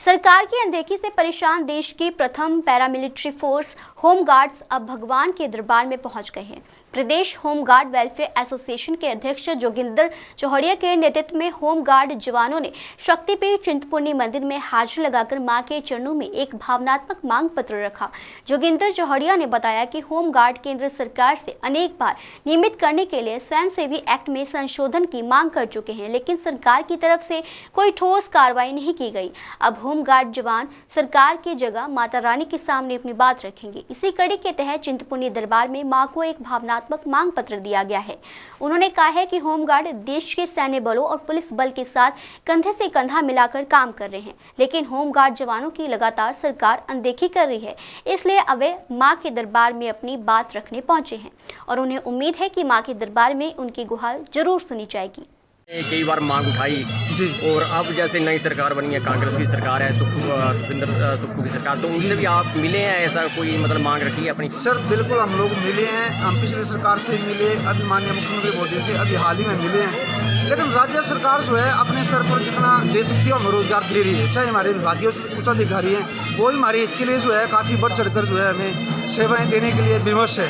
सरकार की अनदेखी से परेशान देश की प्रथम पैरामिलिट्री फोर्स होमगार्ड्स अब भगवान के दरबार में पहुंच गए हैं। प्रदेश होमगार्ड वेलफेयर एसोसिएशन के अध्यक्ष जोगिंदर चौहड़िया के नेतृत्व में होमगार्ड जवानों ने शक्तिपीठ चिंतपूर्णी मंदिर में हाजिरी लगाकर मां के चरणों में एक भावनात्मक मांग पत्र रखा। जोगिंदर चौहड़िया ने बताया कि होमगार्ड केंद्र सरकार से अनेक बार नियमित करने के लिए स्वयंसेवी एक्ट में संशोधन की मांग कर चुके हैं, लेकिन सरकार की तरफ से कोई ठोस कार्रवाई नहीं की गई। अब होमगार्ड जवान सरकार की जगह माता रानी के सामने अपनी बात रखेंगे। इसी कड़ी के तहत चिंतपूर्णी दरबार में मां को एक भावनात्मक मांग पत्र दिया गया है। उन्होंने कहा है कि होमगार्ड देश के सैन्य बलों और पुलिस बल के साथ कंधे से कंधा मिलाकर काम कर रहे हैं, लेकिन होमगार्ड जवानों की लगातार सरकार अनदेखी कर रही है। इसलिए अब वे मां के दरबार में अपनी बात रखने पहुंचे हैं और उन्हें उम्मीद है कि मां के दरबार में उनकी गुहार जरूर सुनी जाएगी। कई बार मांग उठाई जी, और अब जैसे नई सरकार बनी है, कांग्रेस की सरकार है, सुक्खू की सरकार, तो उनसे भी आप मिले हैं? ऐसा कोई मतलब मांग रखी है अपनी? सर बिल्कुल, हम लोग मिले हैं। हम पिछली सरकार से मिले, अभी माननीय मुख्यमंत्री मोदी से अभी हाल ही में मिले हैं। लेकिन राज्य सरकार जो है अपने स्तर पर जितना दे सकती है हमें रोजगार दे रही है। चाहे हमारे विभागीय उच्चाधिकारी हैं, वो भी हमारे हित के लिए जो है काफ़ी बढ़ चढ़कर जो है हमें सेवाएं देने के लिए विवश है।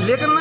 लेकिन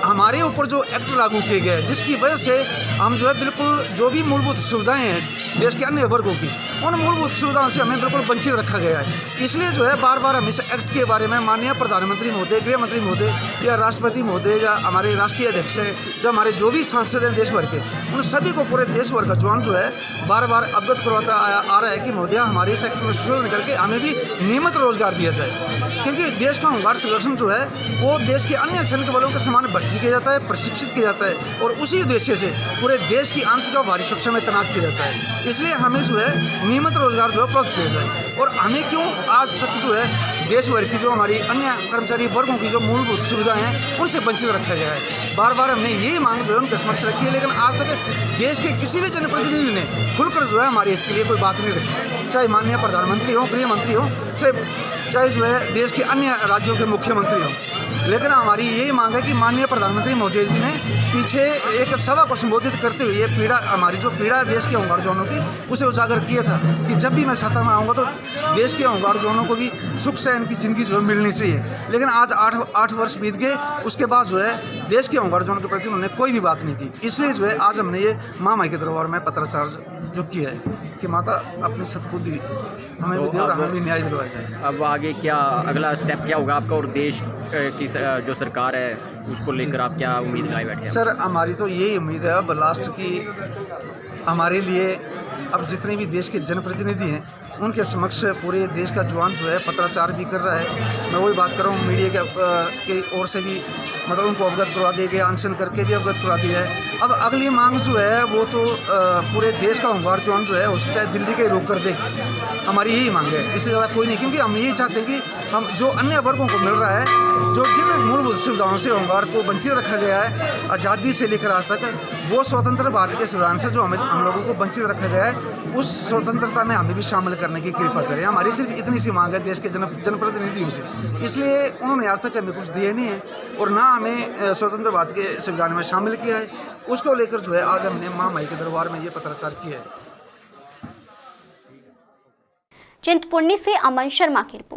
हमारे ऊपर जो एक्ट लागू किए गए जिसकी वजह से हम जो है बिल्कुल जो भी मूलभूत सुविधाएं हैं देश के अन्य वर्गों की, उन मूलभूत सुविधाओं से हमें बिल्कुल वंचित रखा गया है। इसलिए जो है बार बार हम इस एक्ट के बारे में माननीय प्रधानमंत्री महोदय, गृह मंत्री महोदय या राष्ट्रपति महोदय या हमारे राष्ट्रीय अध्यक्ष हैं, जो हमारे जो भी सांसद हैं देश भर के, उन सभी को पूरे देश भर का जवान जो है बार बार अवगत करवाता आ रहा है कि महोदय हमारे इस एक्ट में संशोधन करके हमें भी नियमित रोजगार दिया जाए। क्योंकि देश का होमगार्ड संगठन जो है वो देश के अन्य सैनिक बलों के समान भर्ती किया जाता है, प्रशिक्षित किया जाता है और उसी उद्देश्य से पूरे देश की आंतरिक और बाहरी सुरक्षा में तैनात किया जाता है। इसलिए हमें जो है नियमित रोजगार जो है प्राप्त किया जाए। और हमें क्यों आज तक जो है देश भर की जो हमारी अन्य कर्मचारी वर्गों की जो मूलभूत सुविधाएं हैं उनसे वंचित रखा गया है। बार बार हमने यही मांग जो है उनके समक्ष रखी है, लेकिन आज तक देश के किसी भी जनप्रतिनिधि ने खुलकर जो है हमारे हित के लिए कोई बात नहीं रखी। चाहे माननीय प्रधानमंत्री हो, गृह मंत्री हो, चाहे जो है देश के अन्य राज्यों के मुख्यमंत्री हो। लेकिन हमारी यही मांग है कि माननीय प्रधानमंत्री मोदी जी ने पीछे एक सभा को संबोधित करते हुए पीड़ा, हमारी जो पीड़ा देश के होमगार्ड जवानों की, उसे उजागर किया था कि जब भी मैं सत्ता में आऊँगा तो देश के होमगार्ड जवानों को भी सुख से इनकी ज़िंदगी जो है मिलनी चाहिए। लेकिन आज 8 वर्ष बीत गए, उसके बाद जो है देश के होमगार्ड जवानों के प्रति उन्होंने कोई भी बात नहीं की। इसलिए जो है आज हमने ये माई के दरबार में पत्राचार जो किया है कि माता अपनी सतबुद्धि हमें भी दे और हमें भी न्याय दिलवाया जाए। अब आगे क्या अगला स्टेप क्या होगा आपका, और देश की जो सरकार है उसको लेकर आप क्या उम्मीद लगाए बैठे हैं? सर हमारी तो यही उम्मीद है अब लास्ट की हमारे लिए, अब जितने भी देश के जनप्रतिनिधि हैं उनके समक्ष पूरे देश का जवान जो है पत्राचार भी कर रहा है। मैं वही बात कर रहा हूँ, मीडिया के ओर से भी मतलब उनको अवगत करवा दिया गया, अनशन करके भी अवगत करवा दिया है। अब अगली मांग जो है वो तो पूरे देश का होमगार्ड जवान जो है उसका दिल्ली के रोक कर दे, हमारी यही मांग है, इससे ज़्यादा कोई नहीं। क्योंकि हम यही चाहते हैं कि हम जो अन्य वर्गों को मिल रहा है, जो जिन मूलभूत सुविधाओं से होमगार्ड को वंचित रखा गया है आज़ादी से लेकर आज तक, वो स्वतंत्र भारत के संविधान से जो हम लोगों को वंचित रखा गया है उस स्वतंत्रता में हमें भी शामिल करने की कृपा करें। हमारी सिर्फ इतनी सी मांग है देश के जनप्रतिनिधियों से। इसलिए उन्होंने आज तक हमें कुछ दिए नहीं है और ना हमें स्वतंत्र भारत के संविधान में शामिल किया है। उसको लेकर जो है आज हमने माई के दरबार में ये पत्राचार किया है। चिंतपूर्णी से अमन शर्मा की रिपोर्ट।